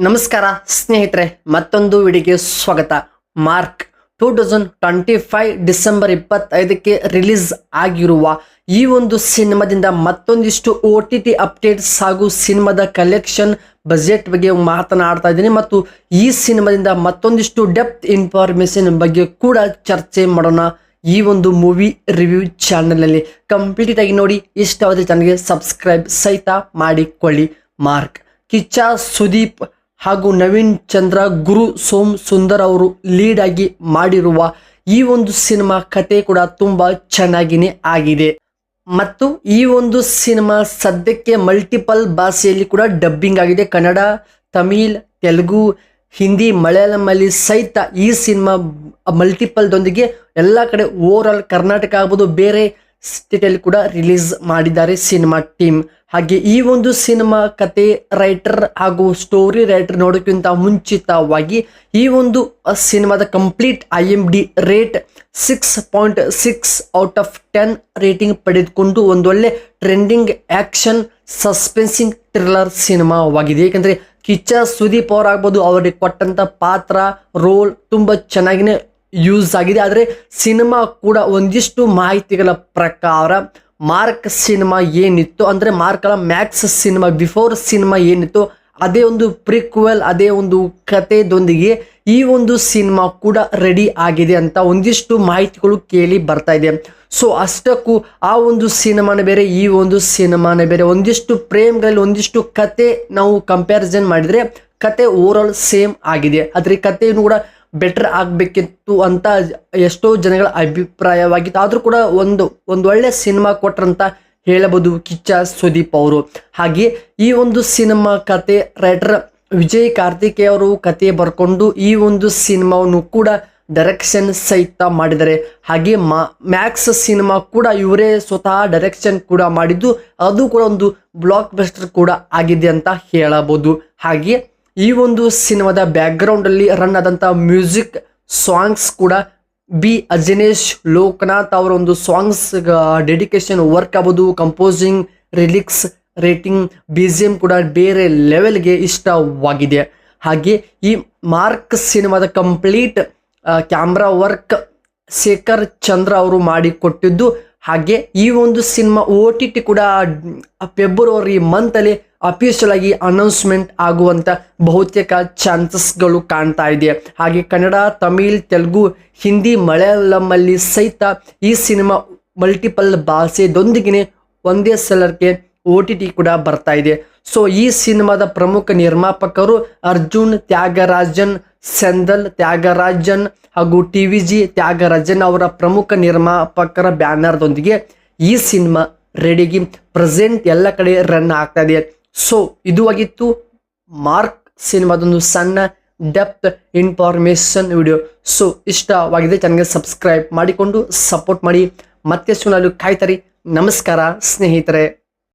ನಮಸ್ಕಾರ ಸ್ನೇಹಿತರೆ, ಮತ್ತೊಂದು ವಿಡಿಯೋಗೆ ಸ್ವಾಗತ. ಮಾರ್ಕ್ 2025 ಡಿಸೆಂಬರ್ 25ಕ್ಕೆ ರಿಲೀಸ್ ಆಗಿರುವ ಈ ಒಂದು ಸಿನಿಮಾದಿಂದ ಮತ್ತೊಂದಿಷ್ಟು OTT ಅಪ್ಡೇಟ್ಸ್ ಹಾಗೂ ಸಿನಿಮಾದ ಕಲೆಕ್ಷನ್ ಬಜೆಟ್ ಬಗ್ಗೆ ಮಾತನಾಡ್ತಾ ಇದ್ದೀನಿ ಮತ್ತು ಈ ಸಿನಿಮಾದಿಂದ ಮತ್ತೊಂದಿಷ್ಟು ಡೆಪ್ತ್ ಇನ್ಫಾರ್ಮೇಶನ್ ಬಗ್ಗೆ ಕೂಡ ಚರ್ಚೆ ಮಾಡೋಣ. ಈ ಒಂದು ಮೂವಿ ರಿವ್ಯೂ ಚಾನಲ್ನಲ್ಲಿ ಕಂಪ್ಲೀಟ್ ಆಗಿ ನೋಡಿ. ಇಷ್ಟವಾದ ಚಾನಲ್ಗೆ ಸಬ್ಸ್ಕ್ರೈಬ್ ಸಹಿತ ಮಾಡಿಕೊಳ್ಳಿ. ಮಾರ್ಕ್ ಕಿಚ್ಚ ಸುದೀಪ್ ಹಾಗೂ ನವೀನ್ ಚಂದ್ರ, ಗುರು ಸೋಮ್ ಸುಂದರ್ ಅವರು ಲೀಡ್ ಆಗಿ ಮಾಡಿರುವ ಈ ಒಂದು ಸಿನಿಮಾ ಕತೆ ಕೂಡ ತುಂಬಾ ಚೆನ್ನಾಗಿನೇ ಆಗಿದೆ ಮತ್ತು ಈ ಒಂದು ಸಿನಿಮಾ ಸದ್ಯಕ್ಕೆ ಮಲ್ಟಿಪಲ್ ಭಾಷೆಯಲ್ಲಿ ಕೂಡ ಡಬ್ಬಿಂಗ್ ಆಗಿದೆ. ಕನ್ನಡ, ತಮಿಳ್, ತೆಲುಗು, ಹಿಂದಿ, ಮಲಯಾಳಂನಲ್ಲಿ ಸಹಿತ ಈ ಸಿನಿಮಾ ಮಲ್ಟಿಪಲ್ದೊಂದಿಗೆ ಎಲ್ಲ ಕಡೆ ಓವರ್ ಆಲ್ ಕರ್ನಾಟಕ ಆಗ್ಬೋದು, ಬೇರೆ ಸ್ಟೇಟಲ್ಲಿ ಕೂಡ ರಿಲೀಸ್ ಮಾಡಿದ್ದಾರೆ ಸಿನಿಮಾ ಟೀಮ್. ಹಾಗೆ ಈ ಒಂದು ಸಿನಿಮಾ ಕತೆ ರೈಟರ್ ಹಾಗೂ ಸ್ಟೋರಿ ರೈಟರ್ ನೋಡೋಕ್ಕಿಂತ ಮುಂಚಿತವಾಗಿ ಈ ಒಂದು ಸಿನಿಮಾದ complete IMDb rate 6.6 out of 10 rating ಪಡೆದುಕೊಂಡು ಒಂದೊಳ್ಳೆ ಟ್ರೆಂಡಿಂಗ್ ಆಕ್ಷನ್ ಸಸ್ಪೆನ್ಸಿಂಗ್ ಥ್ರಿಲ್ಲರ್ ಸಿನಿಮಾವಾಗಿದೆ. ಏಕೆಂದರೆ ಕಿಚ್ಚ ಸುದೀಪ್ ಅವರಾಗ್ಬೋದು, ಅವರಿಗೆ ಕೊಟ್ಟಂತ ಪಾತ್ರ ರೋಲ್ ತುಂಬ ಚೆನ್ನಾಗಿನೇ ಯೂಸ್ ಆಗಿದೆ. ಆದರೆ ಸಿನಿಮಾ ಕೂಡ ಒಂದಿಷ್ಟು ಮಾಹಿತಿಗಳ ಪ್ರಕಾರ ಮಾರ್ಕ್ ಸಿನಿಮಾ ಏನಿತ್ತು ಅಂದರೆ ಮಾರ್ಕ್ಗಳ ಮ್ಯಾಕ್ಸ್ ಸಿನಿಮಾ ಬಿಫೋರ್ ಸಿನಿಮಾ ಏನಿತ್ತು ಅದೇ ಒಂದು ಪ್ರಿಕ್ವೆಲ್, ಅದೇ ಒಂದು ಕತೆದೊಂದಿಗೆ ಈ ಒಂದು ಸಿನಿಮಾ ಕೂಡ ರೆಡಿ ಆಗಿದೆ ಅಂತ ಒಂದಿಷ್ಟು ಮಾಹಿತಿಗಳು ಕೇಳಿ ಬರ್ತಾ ಇದೆ. ಸೊ ಅಷ್ಟಕ್ಕೂ ಆ ಒಂದು ಸಿನಿಮಾನೇ ಬೇರೆ, ಈ ಒಂದು ಸಿನಿಮಾನೇ ಬೇರೆ. ಒಂದಿಷ್ಟು ಪ್ರೇಮ್ಗಳಲ್ಲಿ ಒಂದಿಷ್ಟು ಕತೆ ನಾವು ಕಂಪ್ಯಾರಿಸನ್ ಮಾಡಿದರೆ ಕತೆ ಓವರ್ ಆಲ್ ಸೇಮ್ ಆಗಿದೆ. ಆದರೆ ಕತೆಯನ್ನು ಕೂಡ ಬೆಟರ್ ಆಗಬೇಕಿತ್ತು ಅಂತ ಎಷ್ಟೋ ಜನಗಳ ಅಭಿಪ್ರಾಯವಾಗಿತ್ತು. ಆದರೂ ಕೂಡ ಒಂದು ಒಳ್ಳೆ ಸಿನಿಮಾ ಕೊಟ್ರಂತ ಹೇಳಬಹುದು ಕಿಚ್ಚ ಸುದೀಪ್ ಅವರು. ಹಾಗೆ ಈ ಒಂದು ಸಿನಿಮಾ ಕತೆ ರೈಟರ್ ವಿಜಯ್ ಕಾರ್ತಿಕೇಯ ಅವರು ಕತೆ ಬರ್ಕೊಂಡು ಈ ಒಂದು ಸಿನಿಮಾವನ್ನು ಕೂಡ ಡೈರೆಕ್ಷನ್ ಸಹಿತ ಮಾಡಿದ್ದಾರೆ. ಹಾಗೆ ಮ್ಯಾಕ್ಸ್ ಸಿನಿಮಾ ಕೂಡ ಇವರೇ ಸ್ವತಃ ಡೈರೆಕ್ಷನ್ ಕೂಡ ಮಾಡಿದ್ದು, ಅದು ಕೂಡ ಒಂದು ಬ್ಲಾಕ್ ಬಸ್ಟರ್ ಕೂಡ ಆಗಿದೆ ಅಂತ ಹೇಳಬಹುದು. ಹಾಗೆ ಈ ಒಂದು ಸಿನಿಮಾದ ಬ್ಯಾಕ್ಗ್ರೌಂಡ್ ಅಲ್ಲಿ ರನ್ ಆದಂತ ಮ್ಯೂಸಿಕ್ ಸಾಂಗ್ಸ್ ಕೂಡ ಬಿ ಅಜನೇಶ್ ಲೋಕನಾಥ್ ಅವರ ಒಂದು ಸಾಂಗ್ಸ್ ಡೆಡಿಕೇಶನ್ ವರ್ಕ್ ಆಗ್ಬೋದು, ಕಂಪೋಸಿಂಗ್, ರಿಲಿಕ್ಸ್, ರೇಟಿಂಗ್, BGM ಕೂಡ ಬೇರೆ ಲೆವೆಲ್ಗೆ ಇಷ್ಟವಾಗಿದೆ. ಹಾಗೆ ಈ ಮಾರ್ಕ್ ಸಿನಿಮಾದ ಕಂಪ್ಲೀಟ್ ಕ್ಯಾಮ್ರಾ ವರ್ಕ್ ಶೇಖರ್ ಚಂದ್ರ ಅವರು ಮಾಡಿಕೊಟ್ಟಿದ್ದು. ಹಾಗೆ ಈ ಒಂದು ಸಿನಿಮಾ OTT ಕೂಡ ಫೆಬ್ರವರಿ ಮಂತಲ್ಲಿ ಅಫಿಷಿಯಲ್ ಆಗಿ ಅನೌನ್ಸ್ಮೆಂಟ್ ಆಗುವಂತ ಬಹುತೇಕ ಚಾನ್ಸಸ್ಗಳು ಕಾಣ್ತಾ ಇದೆ. ಹಾಗೆ ಕನ್ನಡ, ತಮಿಳ್, ತೆಲುಗು, ಹಿಂದಿ, ಮಲಯಾಳಂನಲ್ಲಿ ಸಹಿತ ಈ ಸಿನಿಮಾ ಮಲ್ಟಿಪಲ್ ಭಾಷೆದೊಂದಿಗೆ ಒಂದೇ ಸಲಕ್ಕೆ OTT ಕೂಡ ಬರ್ತಾ ಇದೆ. ಸೊ ಈ ಸಿನಿಮಾದ ಪ್ರಮುಖ ನಿರ್ಮಾಪಕರು ಅರ್ಜುನ್ ತ್ಯಾಗರಾಜನ್, ಸೆಂದಲ್ ತ್ಯಾಗರಾಜನ್ ಹಾಗೂ TVG ತ್ಯಾಗರಾಜನ್ ಅವರ ಪ್ರಮುಖ ನಿರ್ಮಾಪಕರ ಬ್ಯಾನರ್ದೊಂದಿಗೆ ಈ ಸಿನಿಮಾ ರೆಡಿಗೆ ಪ್ರೆಸೆಂಟ್ ಎಲ್ಲ ಕಡೆ ರನ್ ಆಗ್ತಾ ಇದೆ. ಸೊ ಇದು ಆಗಿತ್ತು ಮಾರ್ಕ್ ಸಿನಿಮಾದೊಂದು ಸಣ್ಣ ಡೆಪ್ತ್ ಇನ್ಫಾರ್ಮೇಶನ್ ವಿಡಿಯೋ. ಸೊ ಇಷ್ಟವಾಗಿದೆ ಚಾನಲ್ಗೆ ಸಬ್ಸ್ಕ್ರೈಬ್ ಮಾಡಿಕೊಂಡು ಸಪೋರ್ಟ್ ಮಾಡಿ. ಮತ್ತೆ ಸುನಾಲು ಕಾಯ್ತಾರಿ. ನಮಸ್ಕಾರ ಸ್ನೇಹಿತರೆ.